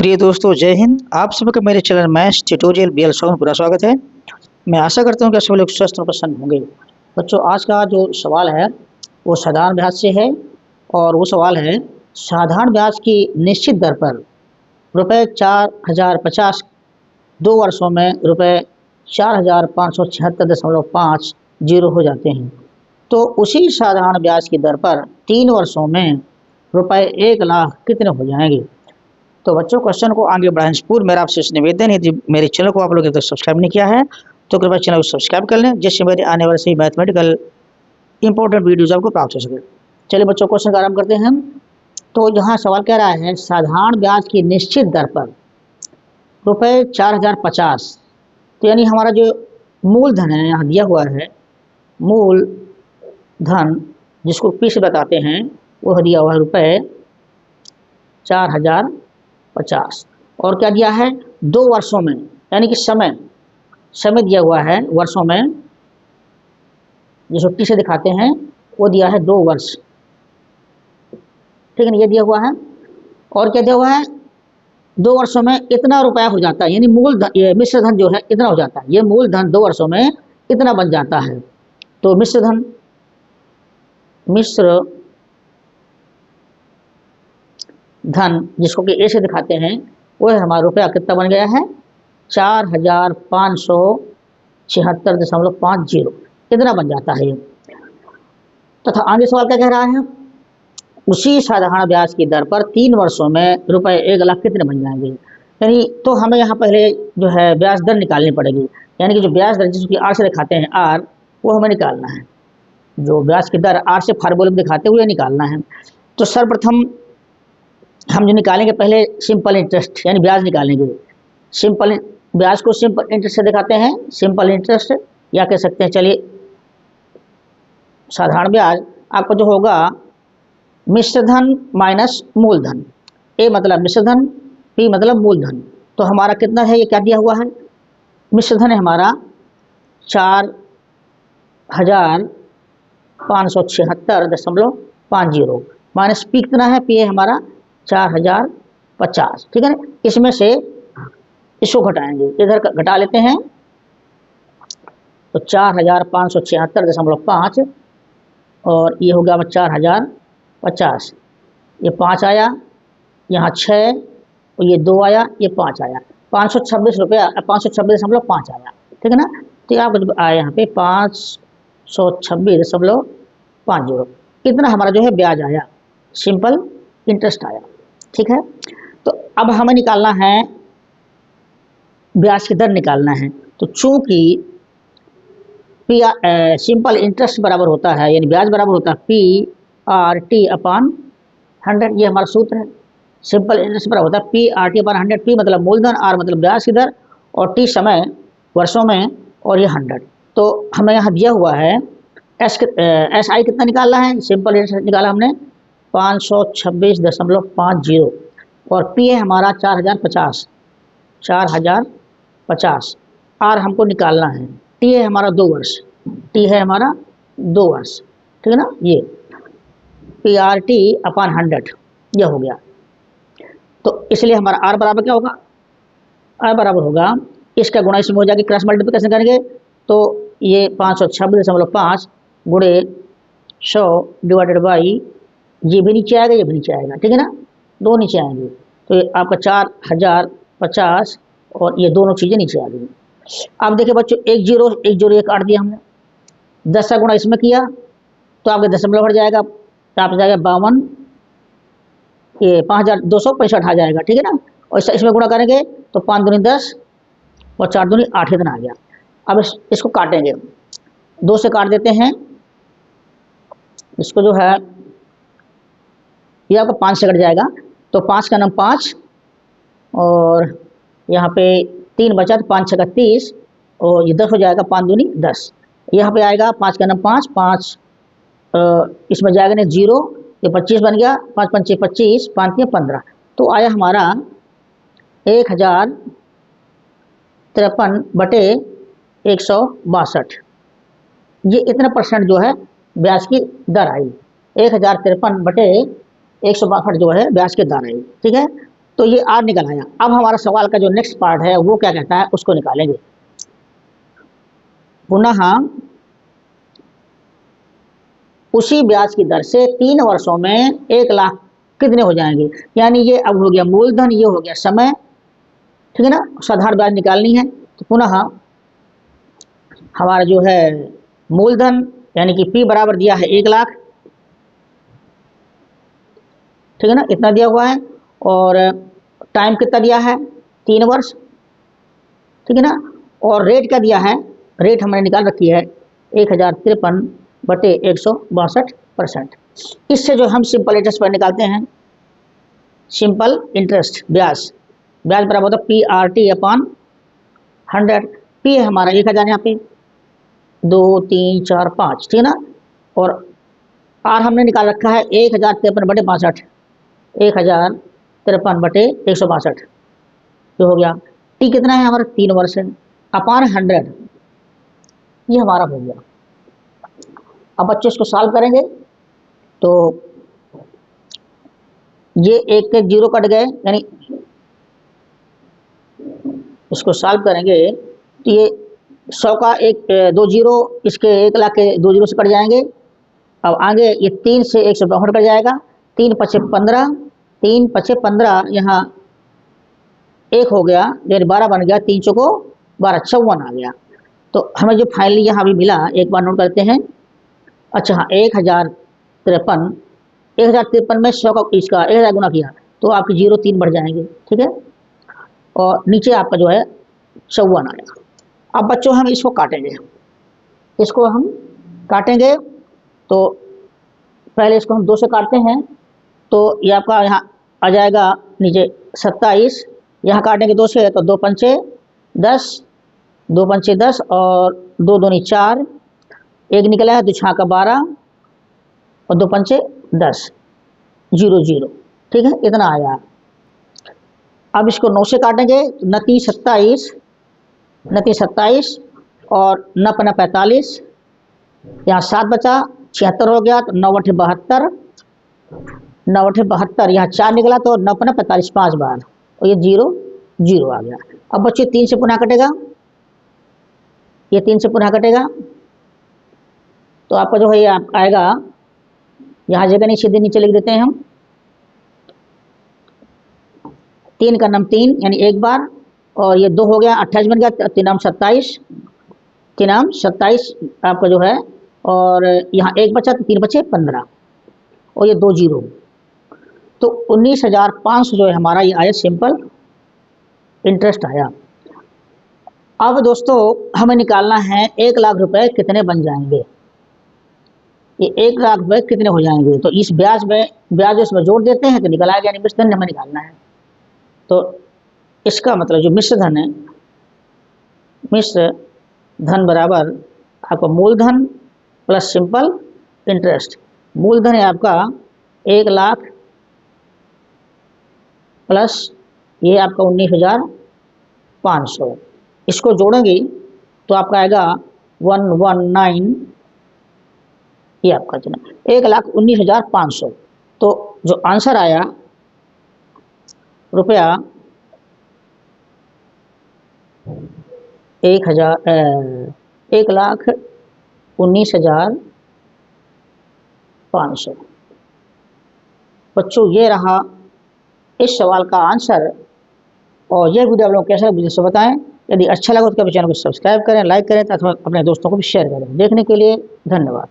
प्रिय दोस्तों, जय हिंद। आप सभी का मेरे चैनल मैथ्स ट्यूटोरियल BL7 में पूरा स्वागत है। मैं आशा करता हूं कि आप सभी लोग स्वस्थ और प्रसन्न होंगे। बच्चों, आज का जो सवाल है वो साधारण ब्याज से है और वो सवाल है साधारण ब्याज की निश्चित दर पर रुपये 4050 2 वर्षों में रुपये 4576.50 हो जाते हैं, तो उसी साधारण ब्याज की दर पर 3 वर्षों में रुपये 1 लाख कितने हो जाएंगे। तो बच्चों, क्वेश्चन को आगे बढ़ाने से पूर्व मेरा आपसे निवेदन है, यदि मेरे चैनल को आप लोग तक सब्सक्राइब नहीं किया है तो कृपया चैनल को सब्सक्राइब कर लें, जिससे मेरे आने वाले सभी मैथमेटिकल इंपॉर्टेंट वीडियोज आपको प्राप्त हो सके। चलिए बच्चों, क्वेश्चन का आरंभ करते हैं। तो यहाँ सवाल कह रहा है साधारण ब्याज की निश्चित दर पर रुपये 4050, तो यानी हमारा जो मूलधन है यहाँ दिया हुआ है, मूल धन जिसको पी से बताते हैं, वह दिया हुआ है रुपये 4050 और क्या दिया है 2 वर्षों में, यानी कि समय दिया हुआ है वर्षों में, जिसको टी से दिखाते हैं वो दिया है 2 वर्ष, ठीक है ना, ये दिया हुआ है। और क्या दिया हुआ है 2 वर्षों में इतना रुपया हो जाता है, यानी मूल धन, ये मिश्र धन जो है इतना हो जाता है, ये मूल धन 2 वर्षों में इतना बन जाता है। तो मिश्र धन जिसको कि ए से दिखाते हैं वो है हमारा रुपया कितना बन गया है 4576.50 कितना बन जाता है। तथा आगे सवाल क्या कह रहा है, उसी साधारण ब्याज की दर पर 3 वर्षों में रुपये 1 लाख कितने बन जाएंगे। यानी तो हमें यहाँ पहले जो है ब्याज दर निकालनी पड़ेगी, यानी कि जो ब्याज दर जिसकी आर से दिखाते हैं आर, वो हमें निकालना है। जो ब्याज की दर आर से फार्मूले में दिखाते हुए निकालना है। तो सर्वप्रथम हम जो निकालेंगे पहले सिंपल इंटरेस्ट यानी ब्याज निकालेंगे। सिंपल ब्याज को सिंपल इंटरेस्ट से दिखाते हैं, सिंपल इंटरेस्ट, या कह सकते हैं चलिए साधारण ब्याज आपका जो होगा मिश्र धन माइनस मूलधन। ए मतलब मिश्र धन, पी मतलब मूलधन। तो हमारा कितना है, ये क्या दिया हुआ है, मिश्र धन है हमारा 4576.50 माइनस पी कितना है, पी है हमारा 4050, ठीक है ना। इसमें से इसको घटाएंगे, इधर घटा लेते हैं तो 4576.5 और ये हो गया 4050, ये 5 आया, यहाँ 6 और ये 2 आया, ये 5 आया, 526 रुपया 526.5 आया, ठीक है ना। तो आपको आया यहाँ पे 526.50, इतना हमारा जो है ब्याज आया, सिंपल इंटरेस्ट आया, ठीक है। तो अब हमें निकालना है ब्याज की दर निकालना है। तो चूंकि सिंपल इंटरेस्ट बराबर होता है, यानी ब्याज बराबर होता है PRT/100, ये हमारा सूत्र है। सिंपल इंटरेस्ट बराबर होता है PRT/100, P मतलब मूलधन, R मतलब ब्याज की दर और T समय वर्षों में और ये 100। तो हमें यहाँ दिया हुआ है SI कितना निकालना है, सिंपल इंटरेस्ट निकाला हमने 526.50 और P है हमारा 4050, R हमको निकालना है, T है हमारा 2 वर्ष, T है हमारा 2 वर्ष, ठीक है ना। ये PRT/100 यह हो गया। तो इसलिए हमारा R बराबर क्या होगा, R बराबर होगा इसका गुणा इसमें हो जाएगी, क्रॉस मल्टीप्लिकेशन करेंगे तो ये 526.5 गुणे 100 डिवाइडेड बाई, ये भी नीचे आएगा, ये भी नीचे आएगा, ठीक है ना, दो नीचे आएंगे। तो ये आपका 4050 और ये दोनों चीज़ें नीचे आ गई। अब देखिए बच्चों, 1 0 काट दिया हमने, 10 का गुणा इसमें किया तो आपके दशमलव हट जाएगा, तो आप जाएगा 52, ये 5265 आ जाएगा, ठीक है ना। और इसमें गुणा करेंगे तो 5 दूनी 10 और 4 दूनी 8 इतना आ गया। अब इसको काटेंगे, 2 से काट देते हैं, इसको जो है ये आपका 5 से कट जाएगा, तो 5 का नाम 5 और यहाँ पे 3 बचा तो 5 6 30 और ये 10 हो जाएगा, 5 दूनी 10, यहाँ पे आएगा 5 का नाम 5 इसमें जाएगा नहीं 0, ये 25 बन गया, 5 5 25, 5 3 15, तो आया हमारा 1053/162, ये इतना परसेंट जो है ब्याज की दर आई, 1053/162 जो है ब्याज की दर आई, ठीक है। तो ये आर निकल आया। अब हमारा सवाल का जो नेक्स्ट पार्ट है वो क्या कहता है, उसको निकालेंगे। पुनः उसी ब्याज की दर से 3 वर्षों में 1 लाख कितने हो जाएंगे। यानी ये अब हो गया मूलधन, ये हो गया समय, ठीक है ना। साधारण ब्याज निकालनी है तो पुनः हमारा जो है मूलधन यानी कि P बराबर दिया है 1 लाख, ठीक है ना, इतना दिया हुआ है। और टाइम कितना दिया है, 3 वर्ष, ठीक है ना। और रेट क्या दिया है, रेट हमने निकाल रखी है 1053/162%। इससे जो हम सिंपल इंटरेस्ट पर निकालते हैं, सिंपल इंटरेस्ट ब्याज बराबर होता है PRT/100। P है हमारा 1000 यहाँ पे, 2 3 4 5, ठीक है ना। और R हमने निकाल रखा है 1053/62, 1053/162, जो हो गया। T कितना है हमारा, 3 वर्ष है, अपॉन 100, ये हमारा हो गया। अब बच्चे इसको सॉल्व करेंगे तो ये एक एक जीरो कट गए, यानी इसको सॉल्व करेंगे तो ये 100 का 2 जीरो, इसके 1 लाख के 2 जीरो से कट जाएंगे। अब आगे ये 3 से 162 कट जाएगा, 3 पचे 15, 3 पचे 15, यहाँ 1 हो गया, यानी 12 बन गया, 3 चौको 12, 54 आ गया। तो हमें जो फाइनली यहाँ भी मिला, एक बार नोट करते हैं। अच्छा हाँ, 1053 में 100 का इसका 1000 गुना किया तो आपकी 0 3 बढ़ जाएंगे, ठीक है। और नीचे आपका जो है 54 आया। अब बच्चों हम इसको काटेंगे, इसको हम काटेंगे तो पहले इसको हम 2 से काटते हैं तो ये आपका यहाँ आ जाएगा नीचे 27, यहाँ काटेंगे 2 से तो 2 पंचे 10, 2 पंचे 10 और 2 दूनी 4, 1 निकला है, 2 छाका 12 और 2 पंचे 10, 0 0, ठीक है, इतना आया। अब इसको 9 से काटेंगे, 29 27, 29 27 और 9 पना 45, यहाँ 7 बचा, 76 हो गया, तो 9 8 72, 9 8 72, यहाँ 4 निकला तो 9 पना 45 5 बार, और ये 0 0 आ गया। अब बच्चे 3 से पुनः कटेगा, ये 3 से पुनः कटेगा तो आपका जो है ये आएगा, यहाँ जगह नहीं सीधे नीचे लिख देते हैं हम, 3 का नाम 3 यानी 1 बार, और ये 2 हो गया, 28 बन गया, 3 नाम 27, 3 नाम 27 आपका जो है, और यहाँ 1 बचा तो 3 बचे 15, और ये 2 जीरो, तो 19,500 जो है हमारा ये आया, सिंपल इंटरेस्ट आया। अब दोस्तों हमें निकालना है 1 लाख रुपए कितने बन जाएंगे, ये 1 लाख रुपए कितने हो जाएंगे। तो इस ब्याज इसमें जोड़ देते हैं तो निकल आएगा, यानी मिश्र धन हमें निकालना है। तो इसका मतलब जो मिश्र धन है, मिश्र धन बराबर आपका मूलधन प्लस सिंपल इंटरेस्ट। मूलधन है आपका 1 लाख प्लस ये आपका 19,500, इसको जोड़ेंगे तो आपका आएगा 119, ये आपका जो 1,19,500। तो जो आंसर आया रुपया 1,19,500। बच्चों ये रहा इस सवाल का आंसर, और यह वीडियो आप लोगों को कैसा लगा मुझे बताएं। यदि अच्छा लगा तो कभी चैनल को सब्सक्राइब करें, लाइक करें तथा अपने दोस्तों को भी शेयर करें। देखने के लिए धन्यवाद।